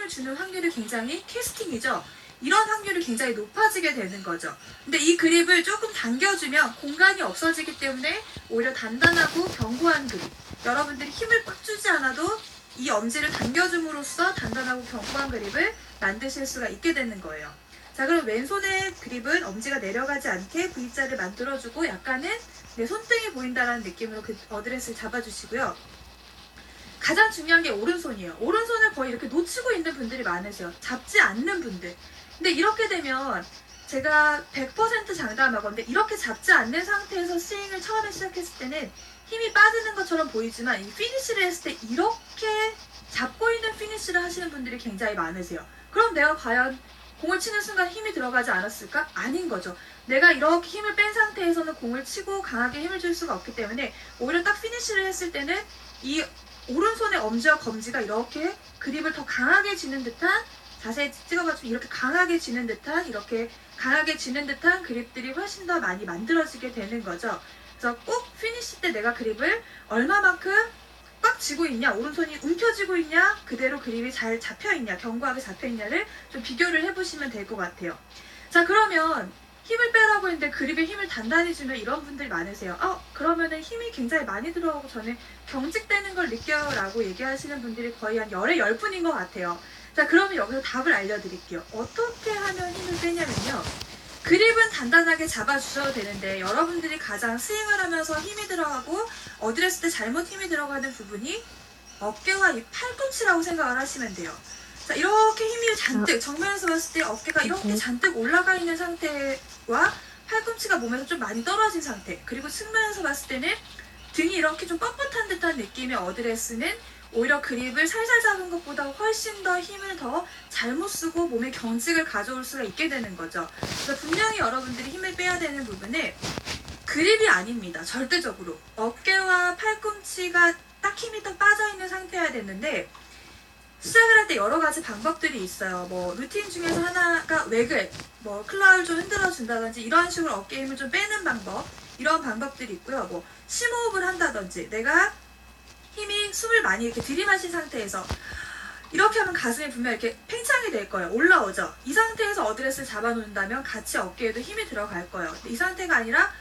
힘을 주는 확률이 굉장히 캐스팅이죠. 이런 확률이 굉장히 높아지게 되는 거죠. 근데 이 그립을 조금 당겨주면 공간이 없어지기 때문에 오히려 단단하고 견고한 그립, 여러분들이 힘을 꽉 주지 않아도 이 엄지를 당겨줌으로써 단단하고 견고한 그립을 만드실 수가 있게 되는 거예요. 자, 그럼 왼손의 그립은 엄지가 내려가지 않게 V자를 만들어주고 약간은 내 손등이 보인다는 느낌으로 그 어드레스를 잡아주시고요. 가장 중요한 게 오른손이에요. 오른손을 거의 이렇게 놓치고 있는 분들이 많으세요. 잡지 않는 분들. 근데 이렇게 되면 제가 100% 장담하건데 이렇게 잡지 않는 상태에서 스윙을 처음에 시작했을 때는 힘이 빠지는 것처럼 보이지만 이 피니쉬를 했을 때 이렇게 잡고 있는 피니쉬를 하시는 분들이 굉장히 많으세요. 그럼 내가 과연 공을 치는 순간 힘이 들어가지 않았을까? 아닌 거죠. 내가 이렇게 힘을 뺀 상태에서는 공을 치고 강하게 힘을 줄 수가 없기 때문에 오히려 딱 피니쉬를 했을 때는 이 오른손의 엄지와 검지가 이렇게 그립을 더 강하게 쥐는 듯한, 자세히 찍어가지고 이렇게 강하게 쥐는 듯한, 이렇게 강하게 쥐는 듯한 그립들이 훨씬 더 많이 만들어지게 되는 거죠. 그래서 꼭 피니쉬 때 내가 그립을 얼마만큼 꽉 쥐고 있냐, 오른손이 움켜쥐고 있냐, 그대로 그립이 잘 잡혀있냐, 견고하게 잡혀있냐를 좀 비교를 해보시면 될 것 같아요. 자, 그러면 힘을 빼라고 했는데 그립에 힘을 단단히 주면 이런 분들이 많으세요. 그러면은 힘이 굉장히 많이 들어가고 저는 경직되는 걸 느껴요 라고 얘기하시는 분들이 거의 한 열에 10분인 것 같아요. 자, 그러면 여기서 답을 알려드릴게요. 어떻게 하면 힘을 빼냐면요, 그립은 단단하게 잡아주셔도 되는데 여러분들이 가장 스윙을 하면서 힘이 들어가고 어드레스 때 잘못 힘이 들어가는 부분이 어깨와 이 팔꿈치라고 생각을 하시면 돼요. 자, 이렇게 힘이 잔뜩 정면에서 봤을 때 어깨가 이렇게 잔뜩 올라가 있는 상태와 팔꿈치가 몸에서 좀 많이 떨어진 상태, 그리고 측면에서 봤을 때는 등이 이렇게 좀 뻣뻣한 듯한 느낌의 어드레스는 오히려 그립을 살살 잡은 것보다 훨씬 더 힘을 더 잘못 쓰고 몸에 경직을 가져올 수가 있게 되는 거죠. 그래서 분명히 여러분들이 힘을 빼야 되는 부분은 그립이 아닙니다. 절대적으로 어깨와 팔꿈치가 딱 힘이 딱 빠져있는 상태여야 되는데, 시작을 할 때 여러 가지 방법들이 있어요. 뭐 루틴 중에서 하나가 웨글, 뭐 클라우를 좀 흔들어 준다든지 이런 식으로 어깨 힘을 좀 빼는 방법, 이런 방법들이 있고요. 뭐 심호흡을 한다든지, 내가 힘이 숨을 많이 이렇게 들이마신 상태에서 이렇게 하면 가슴이 분명 이렇게 팽창이 될 거예요. 올라오죠. 이 상태에서 어드레스를 잡아놓는다면 같이 어깨에도 힘이 들어갈 거예요. 이 상태가 아니라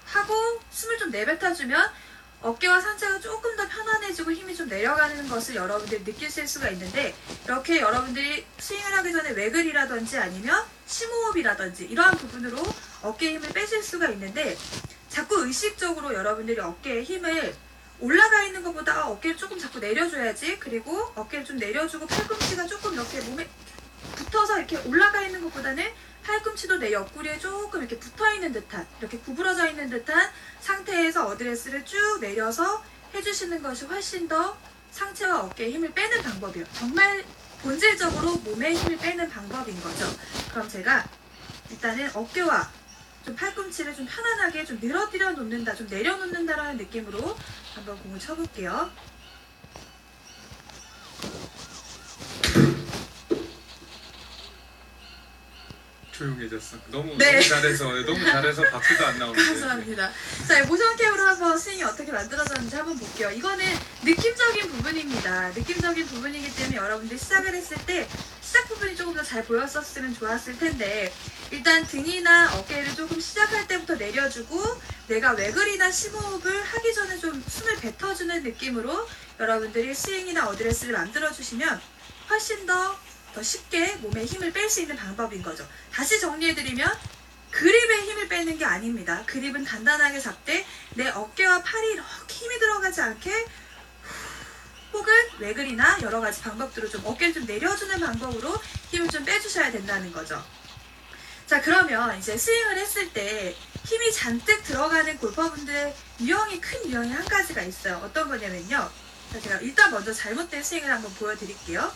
하고 숨을 좀 내뱉어주면 어깨와 상체가 조금 더 편안해지고 힘이 좀 내려가는 것을 여러분들이 느끼실 수가 있는데, 이렇게 여러분들이 스윙을 하기 전에 웨글이라든지 아니면 심호흡이라든지 이러한 부분으로 어깨에 힘을 빼실 수가 있는데, 자꾸 의식적으로 여러분들이 어깨에 힘을 올라가 있는 것보다 어깨를 조금 자꾸 내려줘야지, 그리고 어깨를 좀 내려주고 팔꿈치가 조금 이렇게 몸에 붙어서 이렇게 올라가 있는 것보다는 팔꿈치도 내 옆구리에 조금 이렇게 붙어있는 듯한, 이렇게 구부러져 있는 듯한 상태에서 어드레스를 쭉 내려서 해주시는 것이 훨씬 더 상체와 어깨에 힘을 빼는 방법이에요. 정말 본질적으로 몸에 힘을 빼는 방법인 거죠. 그럼 제가 일단은 어깨와 좀 팔꿈치를 좀 편안하게 좀 늘어뜨려 놓는다, 좀 내려놓는다라는 느낌으로 한번 공을 쳐볼게요. 조용해졌어. 너무 네. 너무 잘해서 박수도 안 나오는데. 감사합니다. 자, 모션캡으로 한번 스윙이 어떻게 만들어졌는지 한번 볼게요. 이거는 느낌적인 부분입니다. 느낌적인 부분이기 때문에 여러분들 시작을 했을 때 시작 부분이 조금 더 잘 보였었으면 좋았을 텐데, 일단 등이나 어깨를 조금 시작할 때부터 내려주고 내가 웨글이나 심호흡을 하기 전에 좀 숨을 뱉어주는 느낌으로 여러분들이 스윙이나 어드레스를 만들어주시면 훨씬 더 쉽게 몸에 힘을 뺄 수 있는 방법인 거죠. 다시 정리해드리면 그립에 힘을 빼는 게 아닙니다. 그립은 단단하게 잡되 내 어깨와 팔이 이렇게 힘이 들어가지 않게, 혹은 웨글이나 여러 가지 방법들로 좀 어깨를 좀 내려주는 방법으로 힘을 좀 빼주셔야 된다는 거죠. 자, 그러면 이제 스윙을 했을 때 힘이 잔뜩 들어가는 골퍼분들의 큰 유형이 한 가지가 있어요. 어떤 거냐면요, 자, 제가 일단 먼저 잘못된 스윙을 한번 보여드릴게요.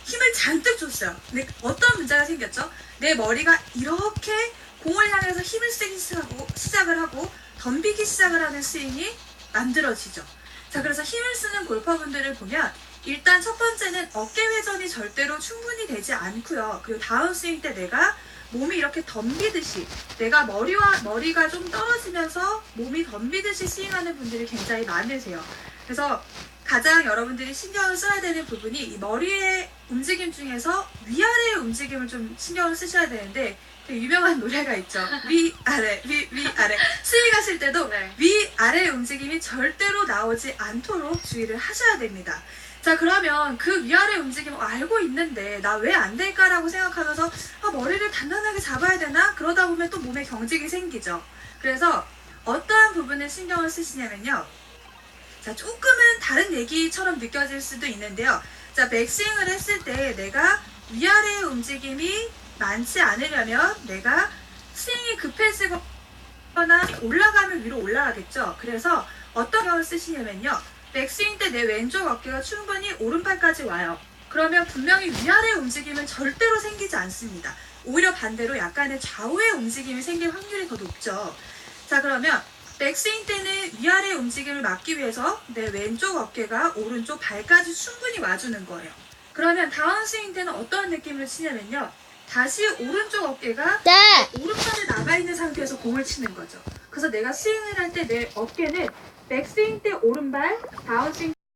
힘을 잔뜩 줬어요. 근데 어떤 문제가 생겼죠? 내 머리가 이렇게 공을 향해서 힘을 쓰기 시작을 하고 덤비기 시작을 하는 스윙이 만들어지죠. 자, 그래서 힘을 쓰는 골퍼분들을 보면 일단 첫 번째는 어깨 회전이 절대로 충분히 되지 않고요. 그리고 다음 스윙 때 내가 몸이 이렇게 덤비듯이, 내가 머리가 좀 떨어지면서 몸이 덤비듯이 스윙하는 분들이 굉장히 많으세요. 그래서 가장 여러분들이 신경을 써야 되는 부분이 이 머리의 움직임 중에서 위아래의 움직임을 좀 신경을 쓰셔야 되는데 되게 유명한 노래가 있죠. 위아래 위아래 스윙 하실 때도 네. 위아래의 움직임이 절대로 나오지 않도록 주의를 하셔야 됩니다. 자, 그러면 그 위아래 움직임을 알고 있는데 나 왜 안 될까라고 생각하면서 머리를 단단하게 잡아야 되나? 그러다 보면 또 몸에 경직이 생기죠. 그래서 어떠한 부분을 신경을 쓰시냐면요. 자, 조금은 다른 얘기처럼 느껴질 수도 있는데요. 자, 백스윙을 했을 때 내가 위아래의 움직임이 많지 않으려면 내가 스윙이 급해지거나 올라가면 위로 올라가겠죠. 그래서 어떤 경우를 쓰시냐면요. 백스윙 때 내 왼쪽 어깨가 충분히 오른팔까지 와요. 그러면 분명히 위아래의 움직임은 절대로 생기지 않습니다. 오히려 반대로 약간의 좌우의 움직임이 생길 확률이 더 높죠. 자, 그러면 백스윙 때는 위아래의 움직임을 막기 위해서 내 왼쪽 어깨가 오른쪽 발까지 충분히 와주는 거예요. 그러면 다운스윙 때는 어떠한 느낌을 치냐면요. 다시 오른쪽 어깨가 네. 오른팔에 남아있는 상태에서 공을 치는 거죠. 그래서 내가 스윙을 할 때 내 어깨는 백스윙 때 오른발, 다운스윙